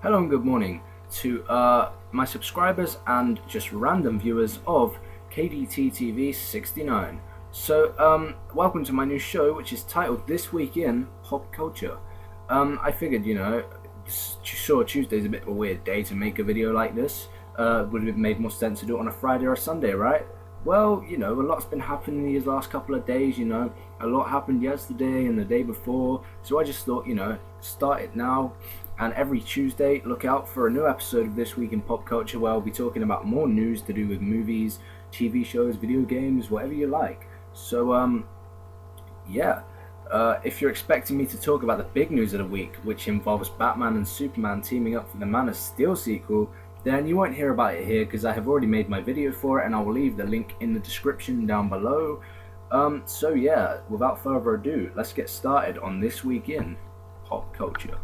Hello and good morning to my subscribers and just random viewers of KDT 69. Welcome to my new show, which is titled This Week in Pop Culture. I figured, sure, Tuesday's a bit of a weird day to make a video like this. Would have made more sense to do it on a Friday or a Sunday, right? Well, a lot's been happening these last couple of days, a lot happened yesterday and the day before, so I just thought, start it now, and every Tuesday, look out for a new episode of This Week in Pop Culture where I'll be talking about more news to do with movies, TV shows, video games, whatever you like. So, if you're expecting me to talk about the big news of the week, which involves Batman and Superman teaming up for the Man of Steel sequel, then you won't hear about it here because I have already made my video for it, and I will leave the link in the description down below. Without further ado, let's get started on This Week in Pop Culture.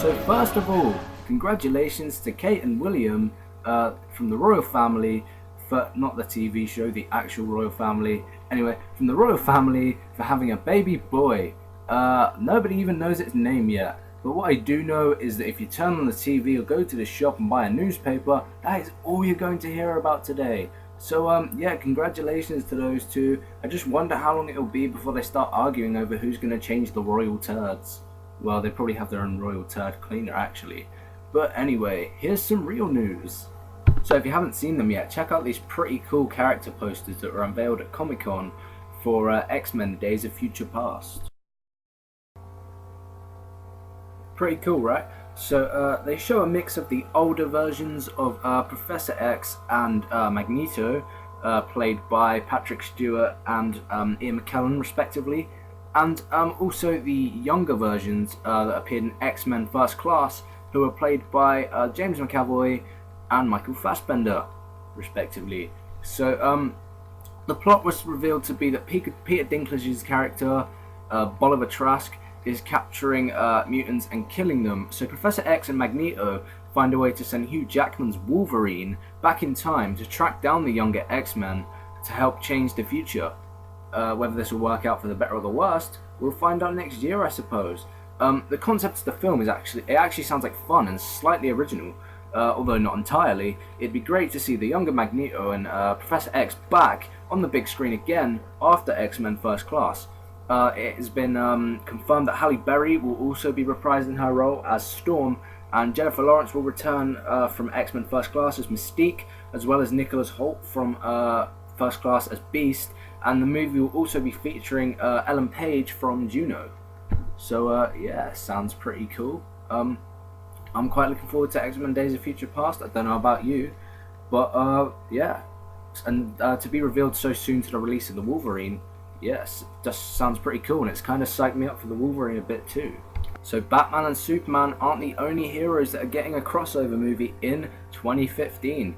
So first of all, congratulations to Kate and William from the royal family for, not the TV show, the actual royal family. Anyway, from the royal family for having a baby boy. Nobody even knows its name yet. But what I do know is that if you turn on the TV or go to the shop and buy a newspaper, that is all you're going to hear about today. So congratulations to those two. I just wonder how long it'll be before they start arguing over who's going to change the royal turds. Well, they probably have their own royal turd cleaner actually. But anyway, here's some real news. So if you haven't seen them yet, check out these pretty cool character posters that were unveiled at Comic-Con for Xmen Days of Future Past. Pretty cool, right? So they show a mix of the older versions of Professor X and Magneto, played by Patrick Stewart and Ian McKellen respectively, and also the younger versions that appeared in X-Men First Class, who were played by James McAvoy and Michael Fassbender, respectively. So the plot was revealed to be that Peter Dinklage's character, Bolivar Trask, is capturing mutants and killing them. So Professor X and Magneto find a way to send Hugh Jackman's Wolverine back in time to track down the younger X-Men to help change the future. Whether this will work out for the better or the worst, we'll find out next year, I suppose. The concept of the film is actually sounds like fun and slightly original, although not entirely. It'd be great to see the younger Magneto and Professor X back on the big screen again after X-Men First Class. It has been confirmed that Halle Berry will also be reprising her role as Storm, and Jennifer Lawrence will return from X-Men First Class as Mystique, as well as Nicholas Hoult from First Class as Beast. And the movie will also be featuring Ellen Page from Juno. So sounds pretty cool. I'm quite looking forward to X-Men Days of Future Past. I don't know about you, but and to be revealed so soon to the release of the Wolverine, yes, just sounds pretty cool, and it's kind of psyched me up for the Wolverine a bit too. So Batman and Superman aren't the only heroes that are getting a crossover movie in 2015.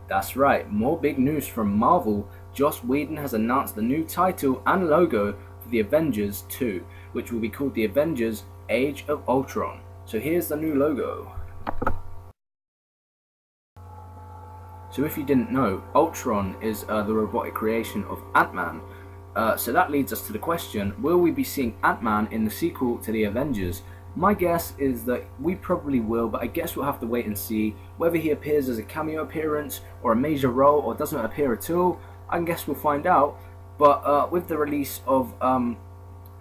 That's right, more big news from Marvel. Joss Whedon has announced the new title and logo for the Avengers 2, which will be called the Avengers Age of Ultron. So here's the new logo. So if you didn't know, Ultron is the robotic creation of Ant-Man. So that leads us to the question, will we be seeing Ant-Man in the sequel to the Avengers? My guess is that we probably will, but I guess we'll have to wait and see whether he appears as a cameo appearance or a major role or doesn't appear at all. I guess we'll find out. But with the release of an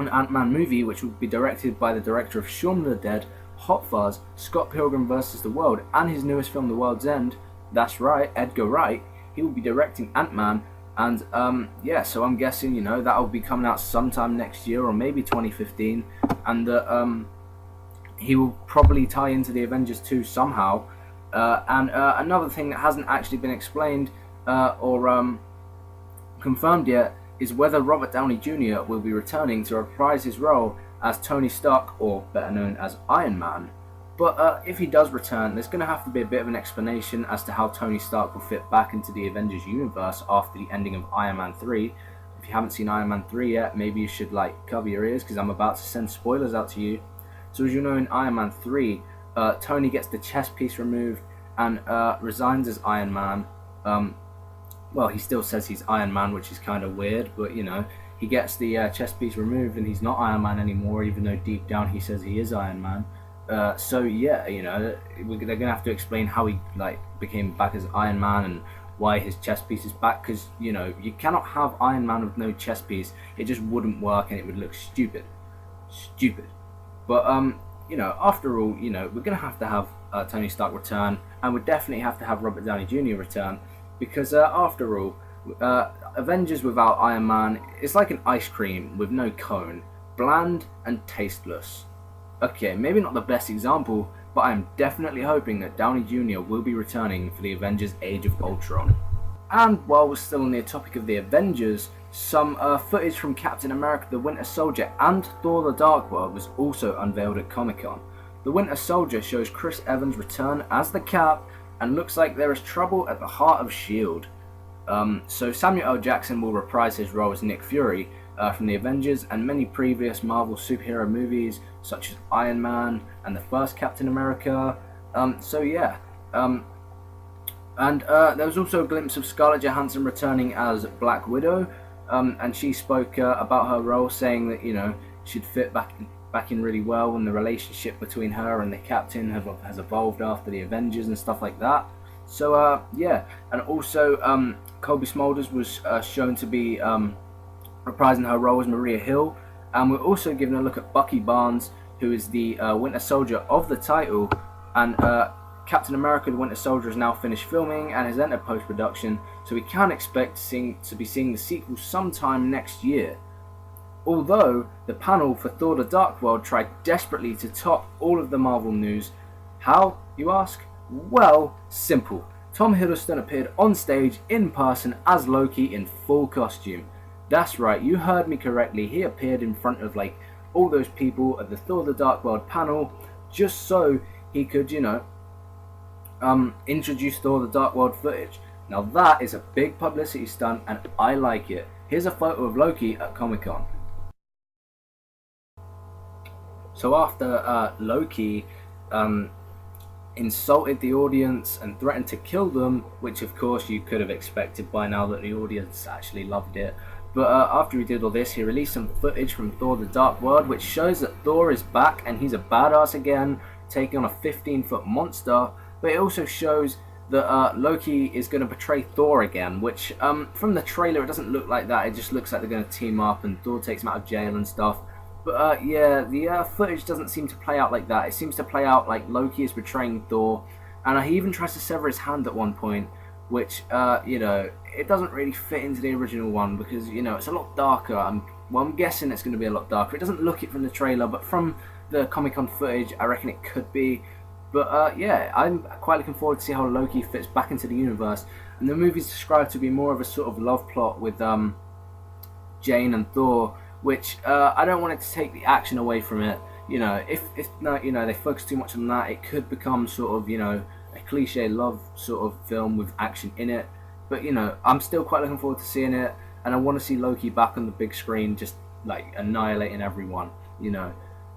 Ant-Man movie, which will be directed by the director of Shaun of the Dead, Hot Fuzz, Scott Pilgrim vs. the World, and his newest film, The World's End, that's right, Edgar Wright, he will be directing Ant-Man. And so I'm guessing, that'll be coming out sometime next year or maybe 2015, and he will probably tie into the Avengers 2 somehow. And another thing that hasn't actually been explained or confirmed yet is whether Robert Downey Jr. will be returning to reprise his role as Tony Stark, or better known as Iron Man. But if he does return, there's going to have to be a bit of an explanation as to how Tony Stark will fit back into the Avengers universe after the ending of Iron Man 3. If you haven't seen Iron Man 3 yet, maybe you should cover your ears, because I'm about to send spoilers out to you. So as you know, in Iron Man 3, Tony gets the chest piece removed and resigns as Iron Man. Well, he still says he's Iron Man, which is kind of weird, but he gets the chest piece removed and he's not Iron Man anymore, even though deep down he says he is Iron Man. So yeah, they're gonna have to explain how he became back as Iron Man and why his chest piece is back, because you cannot have Iron Man with no chest piece. It just wouldn't work and it would look stupid. But after all, we're gonna have to have Tony Stark return, and we definitely have to have Robert Downey Jr. return, because after all, Avengers without Iron Man is like an ice cream with no cone, bland and tasteless. Okay, maybe not the best example, but I'm definitely hoping that Downey Jr. will be returning for the Avengers Age of Ultron. And while we're still on the topic of the Avengers, some footage from Captain America the Winter Soldier and Thor the Dark World was also unveiled at Comic-Con. The Winter Soldier shows Chris Evans' return as the Cap, and looks like there is trouble at the heart of S.H.I.E.L.D. So Samuel L. Jackson will reprise his role as Nick Fury from the Avengers and many previous Marvel superhero movies, such as Iron Man and the first Captain America. And there was also a glimpse of Scarlett Johansson returning as Black Widow, and she spoke about her role, saying that she'd fit back in really well, and the relationship between her and the Captain has evolved after the Avengers and stuff like that. So yeah, and also Colby Smulders was shown to be reprising her role as Maria Hill, and we're also given a look at Bucky Barnes, who is the Winter Soldier of the title, and Captain America the Winter Soldier is now finished filming and has entered post-production, so we can expect to be seeing the sequel sometime next year. Although the panel for Thor the Dark World tried desperately to top all of the Marvel news. How, you ask? Well, simple. Tom Hiddleston appeared on stage in person as Loki in full costume. That's right, you heard me correctly. He appeared in front of all those people at the Thor the Dark World panel, just so he could, introduce Thor the Dark World footage. Now that is a big publicity stunt, and I like it. Here's a photo of Loki at Comic-Con. So after Loki insulted the audience and threatened to kill them, which of course you could have expected by now that the audience actually loved it, but after he did all this, he released some footage from Thor the Dark World, which shows that Thor is back and he's a badass again, taking on a 15-foot monster. But it also shows that Loki is going to betray Thor again, which from the trailer it doesn't look like that. It just looks like they're going to team up and Thor takes him out of jail and stuff. But yeah, the footage doesn't seem to play out like that. It seems to play out like Loki is betraying Thor, and he even tries to sever his hand at one point, which it doesn't really fit into the original one, because it's a lot darker. I'm guessing it's going to be a lot darker. It doesn't look it from the trailer, but from the Comic-Con footage I reckon it could be. But yeah, I'm quite looking forward to see how Loki fits back into the universe. And the movie's described to be more of a sort of love plot with Jane and Thor, which I don't want it to take the action away from it. If they focus too much on that, it could become sort of a cliche love sort of film with action in it. But I'm still quite looking forward to seeing it, and I want to see Loki back on the big screen, just annihilating everyone.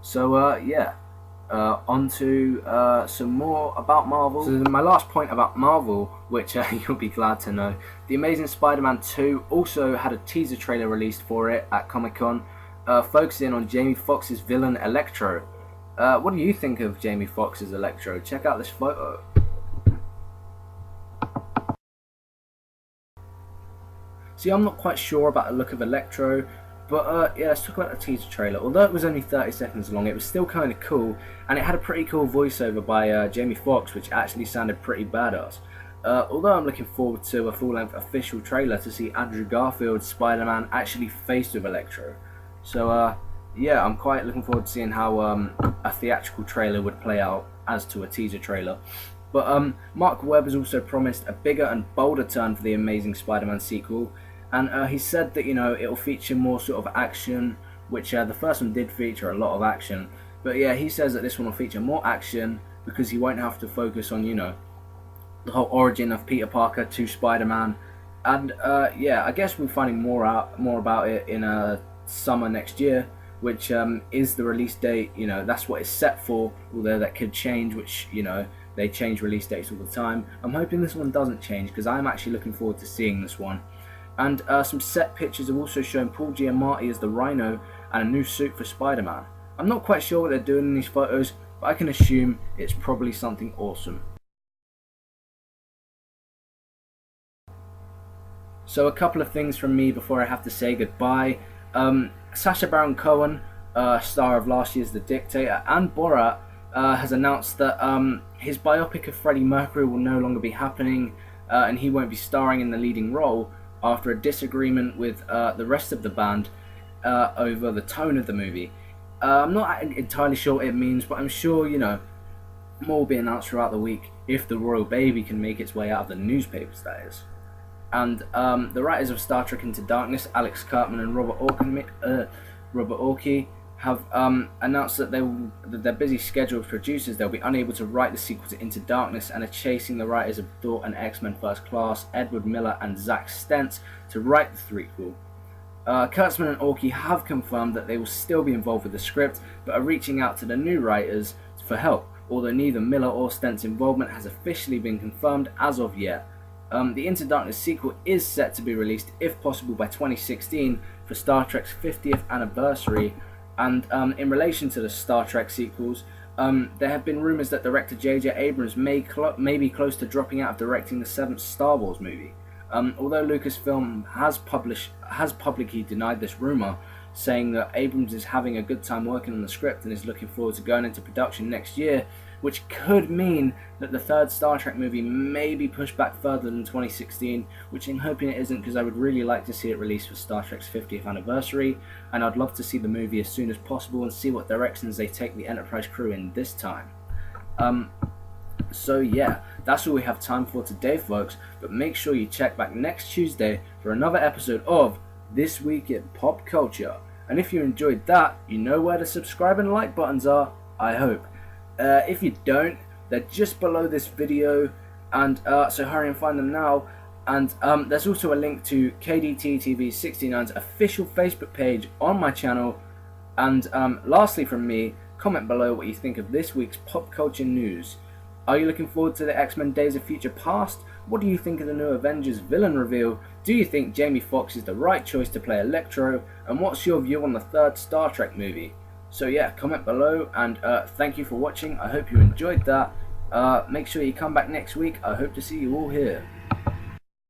So yeah. On to some more about Marvel. So my last point about Marvel, which you'll be glad to know, the Amazing Spider-Man 2 also had a teaser trailer released for it at Comic-Con, focusing on Jamie Foxx's villain Electro. What do you think of Jamie Foxx's Electro? Check out this photo. See, I'm not quite sure about the look of Electro, but yeah, let's talk about the teaser trailer. Although it was only 30 seconds long, it was still kind of cool, and it had a pretty cool voiceover by Jamie Foxx, which actually sounded pretty badass. Although I'm looking forward to a full-length official trailer to see Andrew Garfield's Spider-Man actually faced with Electro. So yeah, I'm quite looking forward to seeing how a theatrical trailer would play out as to a teaser trailer. But Mark Webb has also promised a bigger and bolder turn for the Amazing Spider-Man sequel, and he said that, you know, it'll feature more sort of action, which the first one did feature a lot of action. But yeah, he says that this one will feature more action because he won't have to focus on, you know, the whole origin of Peter Parker to Spider-Man. And yeah, I guess we're finding more about it in summer next year, which is the release date. You know, that's what it's set for, although that could change, which, you know, they change release dates all the time. I'm hoping this one doesn't change because I'm actually looking forward to seeing this one. And some set pictures have also shown Paul Giamatti as the Rhino and a new suit for Spider-Man. I'm not quite sure what they're doing in these photos, but I can assume it's probably something awesome. So a couple of things from me before I have to say goodbye. Sacha Baron Cohen, star of last year's The Dictator and Borat, has announced that his biopic of Freddie Mercury will no longer be happening, and he won't be starring in the leading role after a disagreement with the rest of the band over the tone of the movie. I'm not entirely sure what it means, but I'm sure, you know, more will be announced throughout the week if the royal baby can make its way out of the newspapers, that is. And the writers of Star Trek Into Darkness, Alex Kurtzman and Robert Orci, have announced that their busy schedule of producers, they'll be unable to write the sequel to Into Darkness, and are chasing the writers of Thor and Xmen First Class, Edward Miller and Zach Stentz, to write the threequel. Kurtzman and Orci have confirmed that they will still be involved with the script, but are reaching out to the new writers for help, although neither Miller or Stentz' involvement has officially been confirmed as of yet. The Into Darkness sequel is set to be released, if possible, by 2016 for Star Trek's 50th anniversary. And in relation to the Star Trek sequels, there have been rumours that director J.J. Abrams may be close to dropping out of directing the 7th Star Wars movie. Although Lucasfilm has publicly denied this rumour, saying that Abrams is having a good time working on the script and is looking forward to going into production next year, which could mean that the 3rd Star Trek movie may be pushed back further than 2016, which I'm hoping it isn't, because I would really like to see it released for Star Trek's 50th anniversary, and I'd love to see the movie as soon as possible and see what directions they take the Enterprise crew in this time. So yeah, that's all we have time for today, folks, but make sure you check back next Tuesday for another episode of This Week in Pop Culture. And if you enjoyed that, you know where the subscribe and like buttons are, I hope. If you don't, they're just below this video, and so hurry and find them now. And there's also a link to KDTTV69's official Facebook page on my channel. And lastly from me, comment below what you think of this week's pop culture news. Are you looking forward to the X-Men Days of Future Past? What do you think of the new Avengers villain reveal? Do you think Jamie Foxx is the right choice to play Electro? And what's your view on the 3rd Star Trek movie? So yeah, comment below, and thank you for watching. I hope you enjoyed that. Make sure you come back next week. I hope to see you all here.